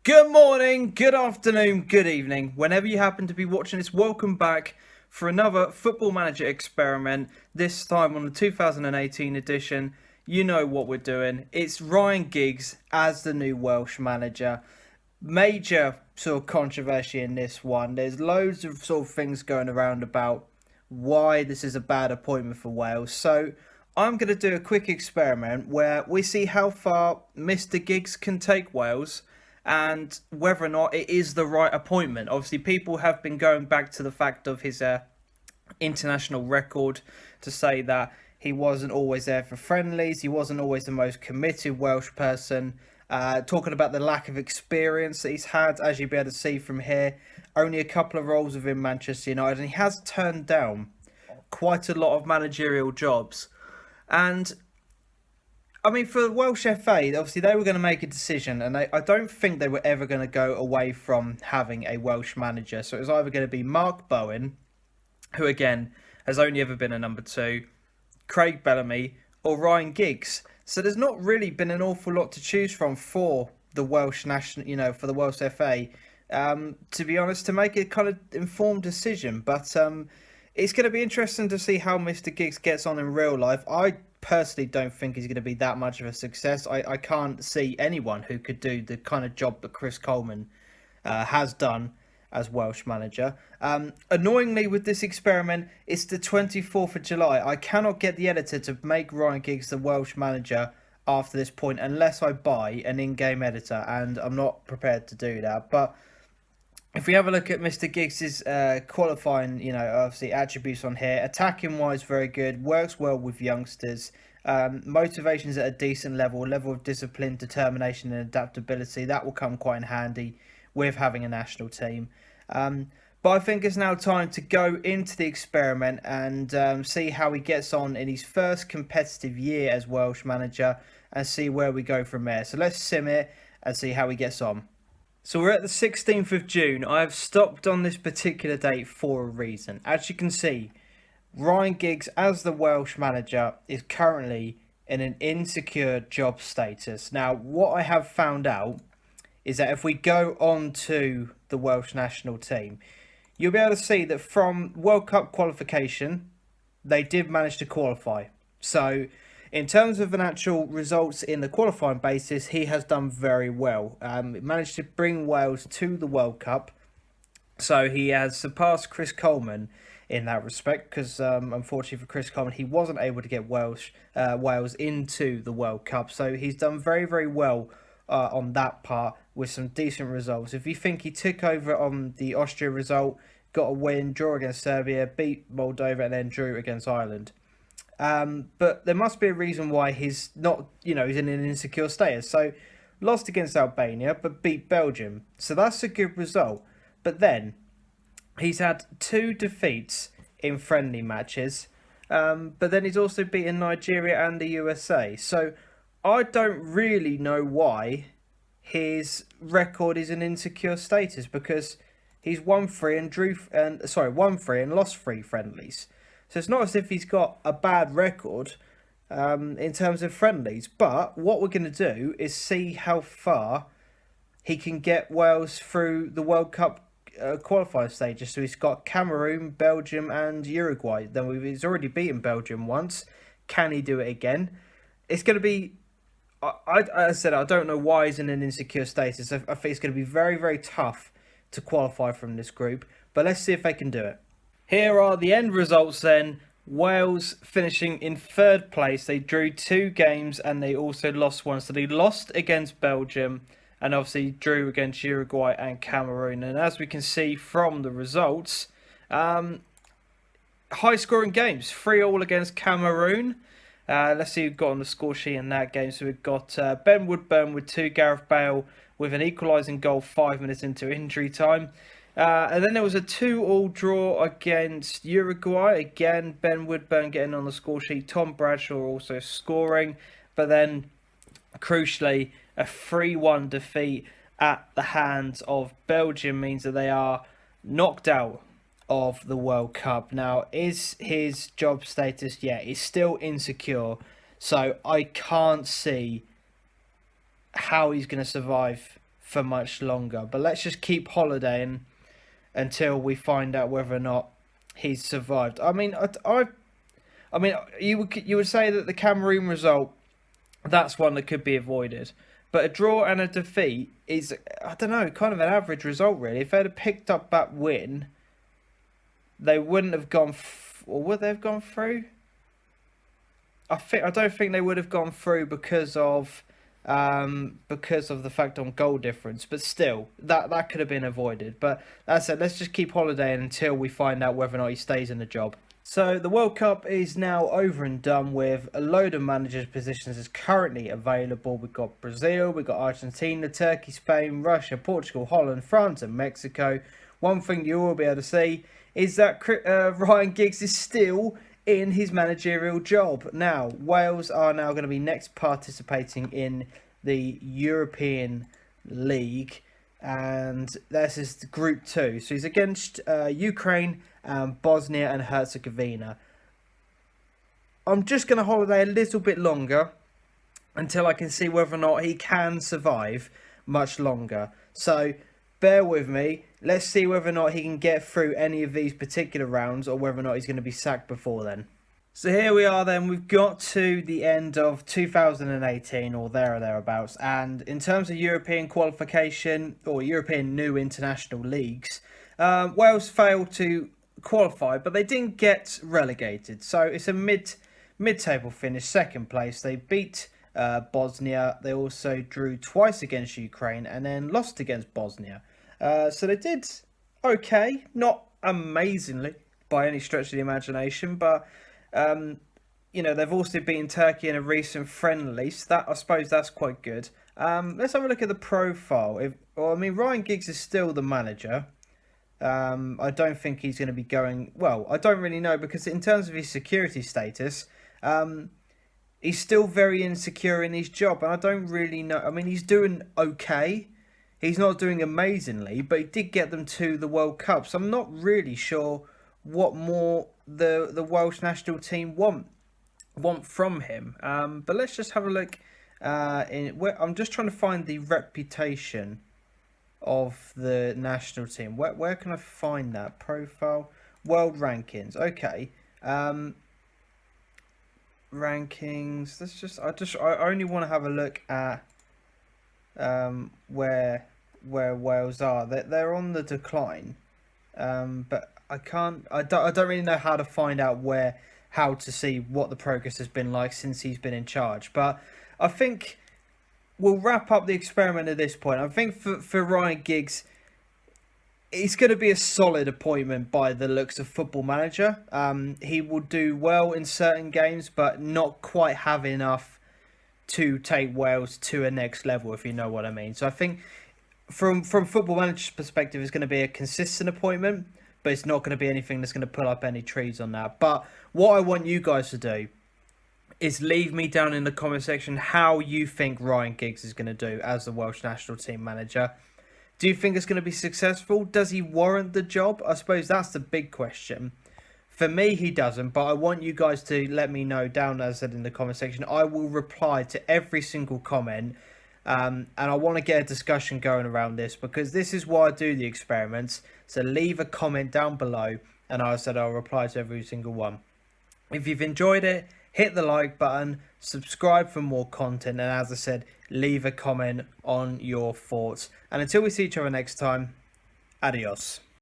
Good morning, good afternoon, good evening. Whenever you happen to be watching this, welcome back for another Football Manager experiment. This time on the 2018 edition. You know what we're doing. It's Ryan Giggs as the new Welsh manager. Major sort of controversy in this one. There's loads of sort of things going around about why this is a bad appointment for Wales. So I'm going to do a quick experiment where we see how far Mr. Giggs can take Wales and whether or not it is the right appointment. Obviously, people have been going back to the fact of his international record to say that he wasn't always there for friendlies, he wasn't always the most committed Welsh person. Talking about the lack of experience that he's had, as you'll be able to see from here, only a couple of roles within Manchester United, and he has turned down quite a lot of managerial jobs. And I mean, for the Welsh FA, obviously they were going to make a decision, and I don't think they were ever going to go away from having a Welsh manager. So it was either going to be Mark Bowen, who again has only ever been a number two, Craig Bellamy, or Ryan Giggs. So there's not really been an awful lot to choose from for the Welsh national, for the Welsh FA. To be honest, to make a kind of informed decision, but it's going to be interesting to see how Mr. Giggs gets on in real life. I personally don't think he's going to be that much of a success. I can't see anyone who could do the kind of job that Chris Coleman has done as Welsh manager. Annoyingly, with this experiment, it's the 24th of July. I cannot get the editor to make Ryan Giggs the Welsh manager after this point unless I buy an in-game editor, and I'm not prepared to do that. But if we have a look at Mr. Giggs' qualifying, obviously attributes on here, attacking wise, very good, works well with youngsters, motivations at a decent level of discipline, determination, and adaptability. That will come quite in handy with having a national team. But I think it's now time to go into the experiment and see how he gets on in his first competitive year as Welsh manager and see where we go from there. So let's sim it and see how he gets on. So we're at the 16th of June. I have stopped on this particular date for a reason. As you can see, Ryan Giggs as the Welsh manager is currently in an insecure job status. Now, what I have found out is that if we go on to the Welsh national team, you'll be able to see that from World Cup qualification, they did manage to qualify. So in terms of an actual results in the qualifying basis, he has done very well. Managed to bring Wales to the World Cup. So he has surpassed Chris Coleman in that respect, because unfortunately for Chris Coleman, he wasn't able to get Wales into the World Cup. So he's done very, very well on that part with some decent results. If you think he took over on the Austria result, got a win, draw against Serbia, beat Moldova, and then drew against Ireland. But there must be a reason why he's not, he's in an insecure status. So lost against Albania, but beat Belgium. So that's a good result. But then he's had 2 defeats in friendly matches. But then he's also beaten Nigeria and the USA. So I don't really know why his record is an insecure status, because he's won 3 and lost 3 friendlies. So it's not as if he's got a bad record in terms of friendlies. But what we're going to do is see how far he can get Wales through the World Cup qualifying stages. So he's got Cameroon, Belgium and Uruguay. Then he's already beaten Belgium once. Can he do it again? It's going to be... as I said, I don't know why he's in an insecure status. I think it's going to be very, very tough to qualify from this group. But let's see if they can do it. Here are the end results then. Wales finishing in 3rd place. They drew 2 games and they also lost 1. So they lost against Belgium and obviously drew against Uruguay and Cameroon. And as we can see from the results, high scoring games. 3-3 against Cameroon. Let's see who got on the score sheet in that game. So we've got Ben Woodburn with 2, Gareth Bale with an equalising goal 5 minutes into injury time. And then there was a 2-2 draw against Uruguay. Again, Ben Woodburn getting on the score sheet. Tom Bradshaw also scoring. But then, crucially, a 3-1 defeat at the hands of Belgium means that they are knocked out of the World Cup. Now, is his job status, is still insecure. So I can't see how he's going to survive for much longer. But let's just keep holidaying until we find out whether or not he's survived. I mean, you would say that the Cameroon result, that's one that could be avoided. But a draw and a defeat is, I don't know, kind of an average result, really. If they'd have picked up that win, they wouldn't have gone, or would they have gone through? I don't think they would have gone through because of the fact on goal difference. But still, that could have been avoided. But that said, let's just keep holidaying until we find out whether or not he stays in the job. So the World Cup is now over and done with. A load of managers' positions is currently available. We've got Brazil, we've got Argentina, Turkey, Spain, Russia, Portugal, Holland, France and Mexico. One thing you will be able to see is that Ryan Giggs is still in his managerial job. Now, Wales are now going to be next participating in the European League. And this is Group 2. So he's against Ukraine and Bosnia and Herzegovina. I'm just going to holiday a little bit longer until I can see whether or not he can survive much longer. So bear with me. Let's see whether or not he can get through any of these particular rounds or whether or not he's going to be sacked before then. So here we are then, we've got to the end of 2018 or there or thereabouts, and in terms of European qualification or European new international leagues, Wales failed to qualify, but they didn't get relegated. So it's a mid-table finish, second place. They beat Bosnia, they also drew twice against Ukraine and then lost against Bosnia. So they did okay, not amazingly by any stretch of the imagination, but they've also beaten Turkey in a recent friendly, so I suppose that's quite good. Let's have a look at the profile. Ryan Giggs is still the manager. I don't think he's going to be going... Well, I don't really know, because in terms of his security status, he's still very insecure in his job, and I don't really know... I mean, he's doing okay. He's not doing amazingly, but he did get them to the World Cup, so I'm not really sure what more the Welsh national team want from him. But let's just have a look. I'm just trying to find the reputation of the national team. Where can I find that profile? World rankings. Okay. Rankings. I only want to have a look at where Wales are. They're on the decline. But I don't really know how to find out how to see what the progress has been like since he's been in charge. But I think we'll wrap up the experiment at this point. I think for Ryan Giggs, it's going to be a solid appointment by the looks of Football Manager. He will do well in certain games, but not quite have enough to take Wales to a next level, if you know what I mean. So I think from Football Manager's perspective, it's going to be a consistent appointment, but it's not going to be anything that's going to pull up any trees on that. But what I want you guys to do is leave me down in the comment section how you think Ryan Giggs is going to do as the Welsh national team manager. Do you think it's going to be successful? Does he warrant the job? I suppose that's the big question. For me, he doesn't, but I want you guys to let me know down, as I said, in the comment section. I will reply to every single comment. And I want to get a discussion going around this, because this is why I do the experiments. So leave a comment down below, and I'll reply to every single one. If you've enjoyed it, hit the like button, subscribe for more content, and as I said, leave a comment on your thoughts. And until we see each other next time, adios.